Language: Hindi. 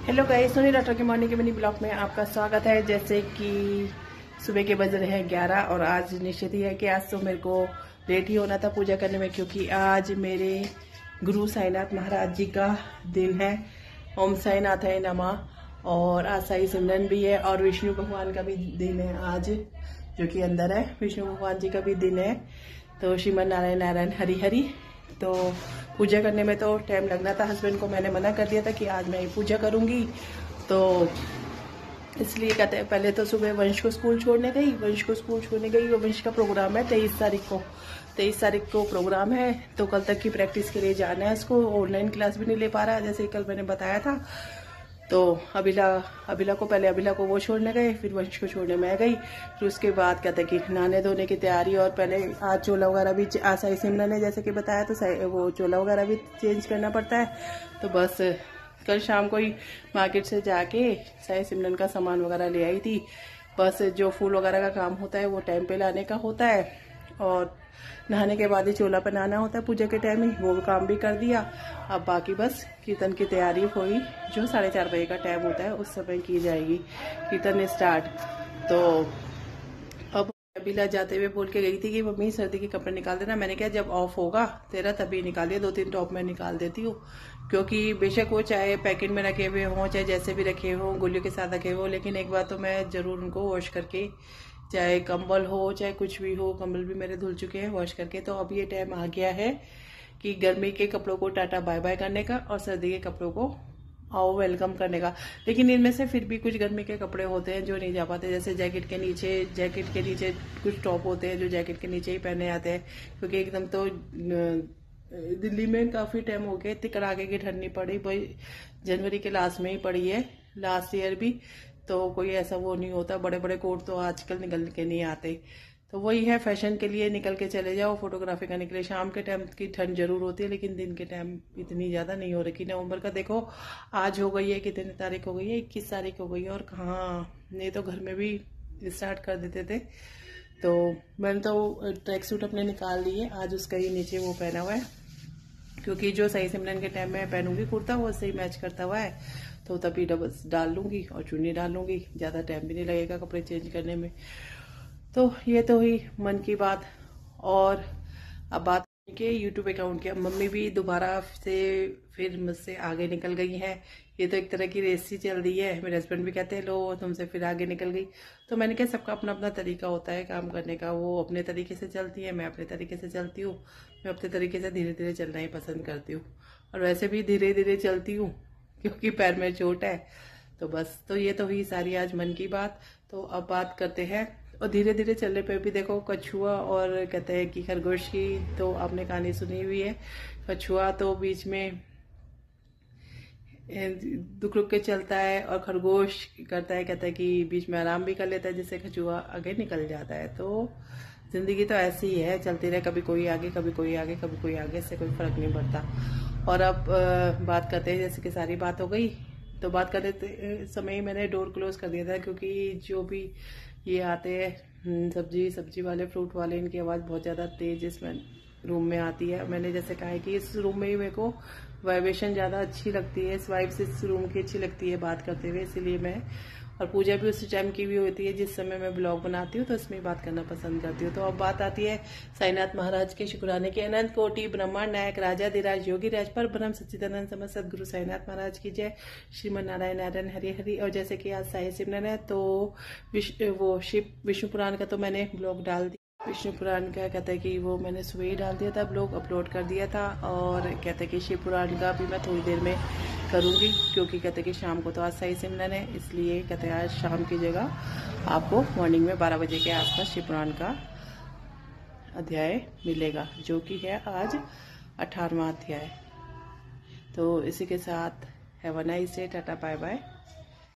हेलो गाइस, सोनी डॉक्टर के मॉर्निंग के मिनी ब्लॉग में आपका स्वागत है। जैसे कि सुबह के बज रहे हैं 11 और आज निश्चित ही है कि आज तो मेरे को लेट ही होना था पूजा करने में, क्योंकि आज मेरे गुरु साईनाथ महाराज जी का दिन है। ओम साईनाथ है नमः। और आज साई सिमरन भी है और विष्णु भगवान का भी दिन है आज, जो कि अंदर है। विष्णु भगवान जी का भी दिन है। तो श्रीमन नारायण नारायण हरि हरि। तो पूजा करने में तो टाइम लगना था। हस्बैंड को मैंने मना कर दिया था कि आज मैं ही पूजा करूंगी, तो इसलिए कहते हैं पहले तो सुबह वंश को स्कूल छोड़ने गई। और वंश का प्रोग्राम है 23 तारीख को प्रोग्राम है। तो कल तक की प्रैक्टिस के लिए जाना है इसको। ऑनलाइन क्लास भी नहीं ले पा रहा, जैसे कल मैंने बताया था। तो अभिला को वो छोड़ने गए, फिर वंश को छोड़ने मैं गई। फिर उसके बाद कहते कि नहाने धोने की तैयारी, और पहले आज चोला वगैरह भी साई सिमरन ने जैसे कि बताया, तो वो चोला वगैरह भी चेंज करना पड़ता है। तो बस कल शाम को ही मार्केट से जाके साई सिमरन का सामान वगैरह ले आई थी। बस जो फूल वगैरह का काम होता है वो टाइम पे लाने का होता है, और नहाने के बाद ही चोला पहनाना होता है पूजा के टाइम ही, वो काम भी कर दिया। अब बाकी बस कीर्तन की तैयारी हुई, जो 4:30 बजे का टाइम होता है उस समय की जाएगी कीर्तन स्टार्ट। तो अब अभिला जाते हुए बोल के गई थी कि मम्मी सर्दी के कपड़े निकाल देना। मैंने कहा जब ऑफ होगा तेरा तभी निकालिए, 2-3 टॉप मैं निकाल देती हूँ, क्योंकि बेशक वो चाहे पैकेट में रखे हुए हों, चाहे जैसे भी रखे हों, गोलियों के साथ रखे हों, लेकिन एक बार तो मैं जरूर उनको वॉश करके, चाहे कंबल हो चाहे कुछ भी हो, कंबल भी मेरे धुल चुके हैं वॉश करके। तो अब ये टाइम आ गया है कि गर्मी के कपड़ों को टाटा बाय बाय करने का और सर्दी के कपड़ों को आओ वेलकम करने का। लेकिन इनमें से फिर भी कुछ गर्मी के कपड़े होते हैं जो नहीं जा पाते, जैसे जैकेट के नीचे कुछ टॉप होते हैं जो जैकेट के नीचे ही पहने आते हैं, क्योंकि एकदम तो दिल्ली में काफी टाइम हो गया, इतनी कड़ाके की ठंड नहीं पड़ी भाई। जनवरी के लास्ट में ही पड़ी है, लास्ट ईयर भी। तो कोई ऐसा वो नहीं होता, बड़े बड़े कोट तो आजकल निकल के नहीं आते। तो वही है, फैशन के लिए निकल के चले जाओ, फोटोग्राफी करने के लिए। शाम के टाइम की ठंड जरूर होती है, लेकिन दिन के टाइम इतनी ज्यादा नहीं हो रही। नवंबर का देखो आज हो गई है, कितनी तारीख हो गई है, 21 तारीख हो गई है, और कहाँ नहीं तो घर में भी स्टार्ट कर देते थे। तो मैंने तो ट्रैक सूट अपने निकाल लिए, आज उसका ही नीचे वो पहना हुआ है, क्योंकि जो सही सिमरन के टाइम में पहनूंगी कुर्ता वो सही मैच करता हुआ है। तो तभी डबल डाल लूंगी और चुन्नी डाल लूंगी, ज्यादा टाइम भी नहीं लगेगा कपड़े चेंज करने में। तो ये तो हुई मन की बात। और अब बात के यूट्यूब अकाउंट की। अब मम्मी भी दोबारा से फिर मुझसे आगे निकल गई हैं। ये तो एक तरह की रेस ही चल रही है। मेरे हस्बैंड भी कहते हैं लो तुमसे फिर आगे निकल गई। तो मैंने कहा सबका अपना अपना तरीका होता है काम करने का। वो अपने तरीके से चलती है, मैं अपने तरीके से चलती हूँ। मैं अपने तरीके से धीरे धीरे चलना ही पसंद करती हूँ, और वैसे भी धीरे धीरे चलती हूँ क्योंकि पैर में चोट है। तो बस, तो ये तो हुई सारी आज मन की बात। तो अब बात करते हैं, और धीरे धीरे चलने पे भी देखो कछुआ और कहते हैं कि खरगोश की तो आपने कहानी सुनी हुई है। कछुआ तो बीच में रुक रुक के चलता है, और खरगोश करता है, कहता है कि बीच में आराम भी कर लेता है, जिससे कछुआ आगे निकल जाता है। तो जिंदगी तो ऐसी ही है, चलती रहे, कभी कोई आगे कभी कोई आगे कभी कोई आगे, इससे कोई फर्क नहीं पड़ता। और अब बात करते हैं, जैसे कि सारी बात हो गई, तो बात करते समय ही मैंने डोर क्लोज कर दिया था, क्योंकि जो भी ये आते हैं सब्जी वाले, फ्रूट वाले, इनकी आवाज़ बहुत ज़्यादा तेज इसमें रूम में आती है। मैंने जैसे कहा है कि इस रूम में ही मेरे को वाइब्रेशन ज़्यादा अच्छी लगती है, इस वाइब से इस रूम की अच्छी लगती है बात करते हुए, इसीलिए मैं, और पूजा भी उसी टाइम की भी होती है जिस समय मैं ब्लॉग बनाती हूँ, तो इसमें बात करना पसंद करती हूँ। तो अब बात आती है साईनाथ महाराज के शुक्राने के। अनंत कोटि ब्रह्मांड नायक राजाधिराज योगी राज पर ब्रह्म सच्चिदानंद समस्त सदगुरु साईनाथ महाराज की जय। श्रीमन नारायण नारायण हरि हरि। और जैसे कि आज साई सिमरन है, तो विष्णु पुराण का तो मैंने ब्लॉग डाल दिया। विष्णु पुराण का कहता है कि वो मैंने सुबह ही डाल दिया था, ब्लॉग अपलोड कर दिया था। और कहते हैं कि शिव पुराण का भी मैं थोड़ी देर में करूंगी, क्योंकि कहते हैं कि शाम को तो आज साई सिमरन है, इसलिए कहते हैं आज शाम की जगह आपको मॉर्निंग में 12 बजे के आसपास शिव पुराण का अध्याय मिलेगा, जो कि है आज 18वां अध्याय। तो इसी के साथ have a nice day, tata bye bye.